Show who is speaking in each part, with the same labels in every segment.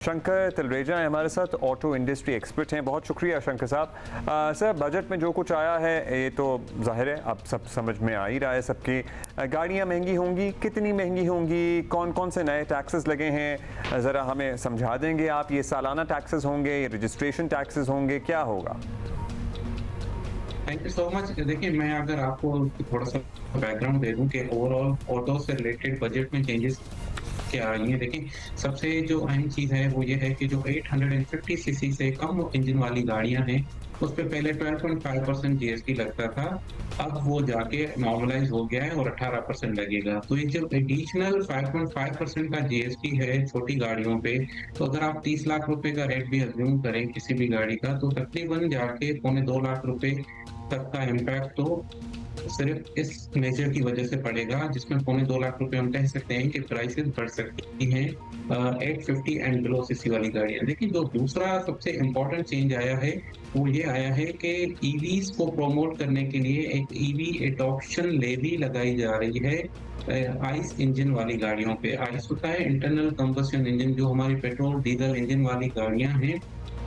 Speaker 1: शंकर तलरेजा हैं हमारे साथ, ऑटो इंडस्ट्री एक्सपर्ट हैं। बहुत शुक्रिया शंकर साहब। सर, बजट में जो कुछ आया है ये तो जाहिर है अब सब समझ में आ ही रहा है सबकी। गाड़ियाँ महंगी होंगी, कितनी महंगी होंगी, कौन कौन से नए टैक्सेस लगे हैं, ज़रा हमें समझा देंगे आप? ये सालाना टैक्सेस होंगे, ये रजिस्ट्रेशन टैक्सेस होंगे, क्या होगा?
Speaker 2: Thank you so much. देखिए, मैं अगर आपको थोड़ा सा बैकग्राउंड दे दूं कि ओवरऑल ऑटो से रिलेटेड बजट में चेंजेस क्या आई हैं। देखिए, सबसे जो अहम चीज़ है वो ये है कि जो 850 सीसी से कम इंजन वाली गाड़ियां हैं उस पे पहले 12.5% जीएसटी लगता था। अब वो जाके नॉर्मलाइज हो गया है और 18% लगेगा। तो ये जो एडिशनल 5.5% का जीएसटी है छोटी गाड़ियों पे, तो अगर आप 30 लाख रुपए का रेट भी अज्यूम करें किसी भी गाड़ी का, तो तकरीबन जाके 2.25 लाख रुपए तक का इम्पैक्ट तो सिर्फ इस मेजर की वजह से पड़ेगा, जिसमें 2.25 लाख रुपए हम कह सकते हैं कि प्राइसेस बढ़ सकती हैं 850 एंड बिलो सीसी वाली गाड़ियां। देखिए, जो दूसरा सबसे इम्पोर्टेंट चेंज आया है वो ये आया है कि ईवीज को प्रमोट करने के लिए एक ईवी एडॉप्शन लेवी लगाई जा रही है आइस इंजन वाली गाड़ियों पे। आइस होता है इंटरनल कंबशन इंजन, जो हमारी पेट्रोल डीजल इंजन वाली गाड़ियां हैं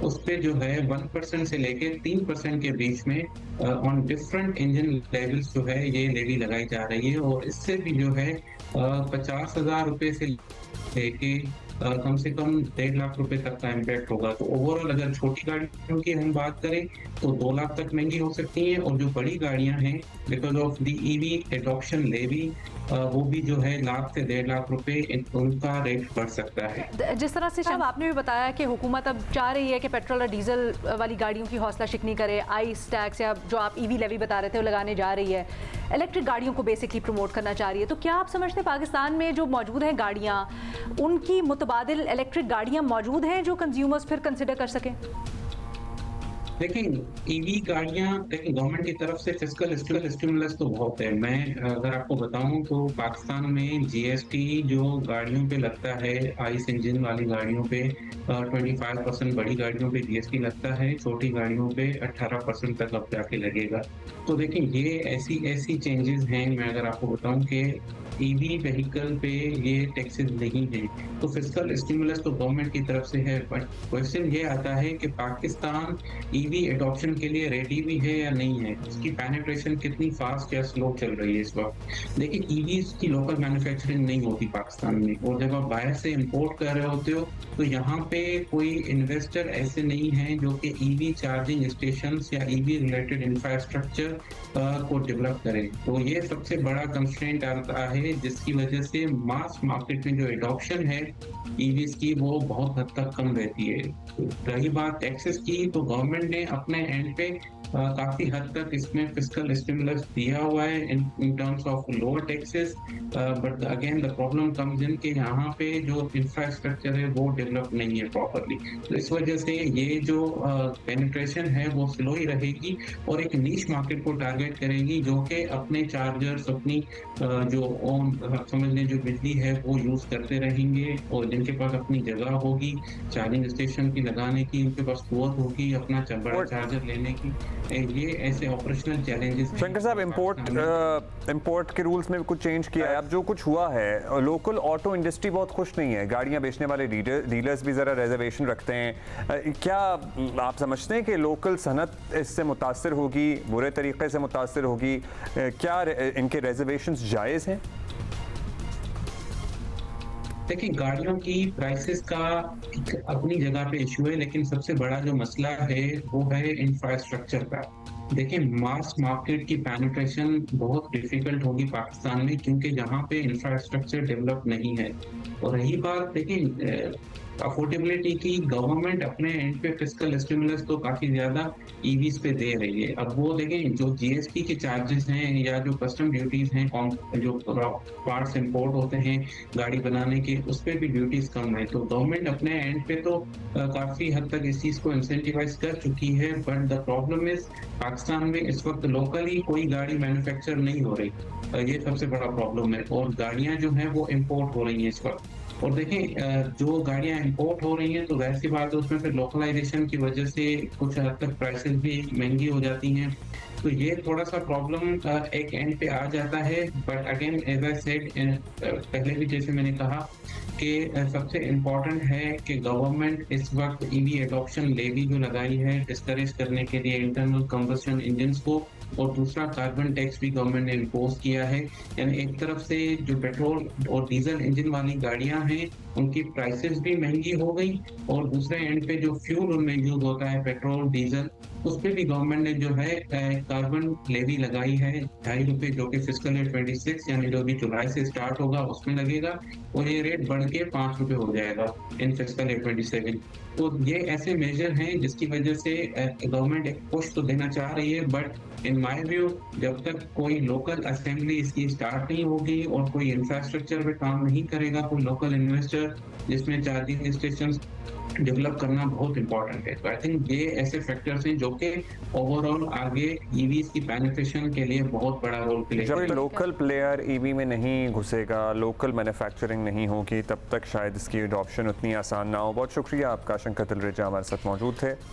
Speaker 2: उस पे जो है 1% से लेके 3% के बीच में ऑन डिफरेंट इंजन लेवल्स जो है ये लेवी लगाई जा रही है। और इससे भी जो है 50,000 रुपए से लेके कम से कम 1.5 लाख रुपए तक का इम्पैक्ट होगा। तो ओवरऑल अगर छोटी गाड़ियों की हम बात करें तो 2 लाख तक महंगी हो सकती हैं, और जो बड़ी गाड़ियां हैं because of the EV adoption levy वो भी जो है लाख से 1.5 लाख रुपए उनका रेट बढ़ सकता है।
Speaker 3: जिस तरह से साहब आपने भी बताया कि हुकूमत अब चाह रही है कि पेट्रोल और डीजल वाली गाड़ियों की हौसला शिकनी करे, आइस टैक्स या जो आप ईवी लेवी बता रहे थे वो लगाने जा रही है, इलेक्ट्रिक गाड़ियों को बेसिकली प्रमोट करना चाह रही है, तो क्या आप समझते हैं पाकिस्तान में जो मौजूद हैं गाड़ियाँ उनकी मुतबादिल इलेक्ट्रिक गाड़ियाँ मौजूद हैं जो कंज्यूमर्स फिर कंसिडर कर सकें?
Speaker 2: देखिए, ईवी गाड़ियां लेकिन गवर्नमेंट की तरफ से फिस्कल स्टिमुलस तो बहुत है। मैं अगर आपको बताऊं तो पाकिस्तान में जीएसटी जो गाड़ियों पे लगता है, आइस इंजन वाली गाड़ियों पे 25%, बड़ी गाड़ियों पे जीएसटी लगता है, छोटी गाड़ियों पे 18% तक अब जाके लगेगा। तो देखिए, ये ऐसी ऐसी चेंजेस हैं। मैं अगर आपको बताऊं कि ईवी व्हीकल पे ये टैक्सेस नहीं है, तो फिस्कल स्टिमुलस तो गवर्नमेंट की तरफ से है। बट क्वेश्चन ये आता है कि पाकिस्तान ईवी एडॉप्शन के लिए रेडी भी है या नहीं है, इसकी पेनिट्रेशन कितनी फास्ट या स्लो चल रही है इस वक्त। देखिए, ईवीज की लोकल मैन्युफैक्चरिंग नहीं होती पाकिस्तान में, और जब आप बाहर से इंपोर्ट कर रहे होते हो तो यहाँ पे कोई इन्वेस्टर ऐसे नहीं है जो कि ईवी चार्जिंग स्टेशन या ईवी रिलेटेड इंफ्रास्ट्रक्चर को डेवलप करे। तो ये सबसे बड़ा कंस्ट्रेंट आता है, जिसकी वजह से मास मार्केट में जो एडॉप्शन है ईवीज की वो बहुत हद तक कम रहती है। रही बात टैक्सेस की, तो गवर्नमेंट ने अपने एंड पे काफी हद तक इसमें फिस्कल स्टिमुलस दिया हुआ है in terms of lower taxes, but again the problem comes in कि यहाँ पे जो इंफ्रास्ट्रक्चर है वो डेवलप नहीं है प्रॉपरली। तो इस वजह से ये जो पेनिट्रेशन है वो स्लो ही रहेगी और एक नीश मार्केट को टारगेट करेगी, जो कि अपने चार्जर्स, अपनी जो ओन समझ लें जो बिजली है वो यूज करते रहेंगे, और जिनके पास अपनी जगह होगी चार्जिंग स्टेशन की लगाने की, उनके पास कुवत होगी अपना बड़ा चार्जर लेने की। ये ऐसे ऑपरेशनल चैलेंजेस।
Speaker 1: शंकर साहब, इंपोर्ट के रूल्स में भी कुछ चेंज किया है। अब जो कुछ हुआ है, लोकल ऑटो इंडस्ट्री बहुत खुश नहीं है, गाड़ियां बेचने वाले डीलर्स भी ज़रा रिजर्वेशन रखते हैं। क्या आप समझते हैं कि लोकल सनत इससे मुतासर होगी, बुरे तरीके से मुतासर होगी? क्या इनके रिजर्वेशंस जायज़ हैं?
Speaker 2: देखिए, गाड़ियों की प्राइसेस का अपनी जगह पे इशू है, लेकिन सबसे बड़ा जो मसला है वो है इंफ्रास्ट्रक्चर का। देखिए, मास मार्केट की पेनिट्रेशन बहुत डिफिकल्ट होगी पाकिस्तान में, क्योंकि यहाँ पे इंफ्रास्ट्रक्चर डेवलप नहीं है। और रही बात देखिए अफोर्डेबिलिटी की, गवर्नमेंट अपने एंड पे फिस्कल स्टिमुलस तो काफी ज्यादा ईवीज पे दे रही है। अब वो देखें, जो जीएसटी के चार्जेस हैं या जो कस्टम ड्यूटीज हैं, जो पार्ट्स इंपोर्ट होते हैं गाड़ी बनाने के, उस पर भी ड्यूटीज कम है। तो गवर्नमेंट अपने एंड पे तो काफी हद तक इस चीज को इंसेंटिवाइज कर चुकी है, but the problem is Pakistan में इस वक्त लोकली कोई गाड़ी मैन्युफैक्चर नहीं हो रही। ये सबसे बड़ा प्रॉब्लम है, और गाड़ियां जो हैं वो इम्पोर्ट हो रही हैं इस वक्त। और देखें जो गाड़ियां इंपोर्ट हो रही हैं तो वैसी बात है उसमें फिर लोकलाइजेशन की वजह से कुछ हद तक प्राइसेस भी महंगी हो जाती हैं। तो ये थोड़ा सा प्रॉब्लम एक एंड पे आ जाता है, but again as I said पहले भी जैसे मैंने कहा कि सबसे इम्पोर्टेंट है कि गवर्नमेंट इस वक्त ईवी एडॉप्शन लेवी जो लगाई है डिस्करेज करने के लिए इंटरनल कंबस्शन इंजन्स को, और दूसरा कार्बन टैक्स भी गवर्नमेंट ने इम्पोज किया है। यानी एक तरफ से जो पेट्रोल और डीजल इंजन वाली गाड़ियां हैं उनकी प्राइसेस भी महंगी हो गई, और दूसरे एंड पे जो फ्यूल उनमें यूज होता है पेट्रोल डीजल, उस पे भी गवर्नमेंट ने जो है कार्बन लेवी लगाई है ₹2.5, जो कि फिस्कल ईयर 26 यानी जो भी जुलाई से स्टार्ट होगा उसमें लगेगा, और ये रेट बढ़ के ₹5 हो जाएगा इन फिस्कल ईयर 27। तो ये ऐसे मेजर हैं जिसकी वजह से गवर्नमेंट एक पुश तो देना चाह रही है, बट इन माय व्यू जब तक कोई लोकल असेंबली इसकी स्टार्ट नहीं होगी और कोई इंफ्रास्ट्रक्चर पे काम नहीं करेगा, कोई लोकल इन्वेस्टर जिसमें चार्जिंग स्टेशन डेवलप करना बहुत इंपॉर्टेंट है। तो आई थिंक ये ऐसे फैक्टर्स हैं जो कि ओवरऑल आगे ईवीज की बेनिफिशियन के लिए बहुत बड़ा रोल प्ले
Speaker 1: जब
Speaker 2: करेगा।
Speaker 1: लोकल प्लेयर ईवी में नहीं घुसेगा, लोकल मैन्युफैक्चरिंग नहीं होगी, तब तक शायद इसकी अडॉप्शन उतनी आसान ना हो। बहुत शुक्रिया आपका, शंकर तिलरेजा हमारे साथ मौजूद थे।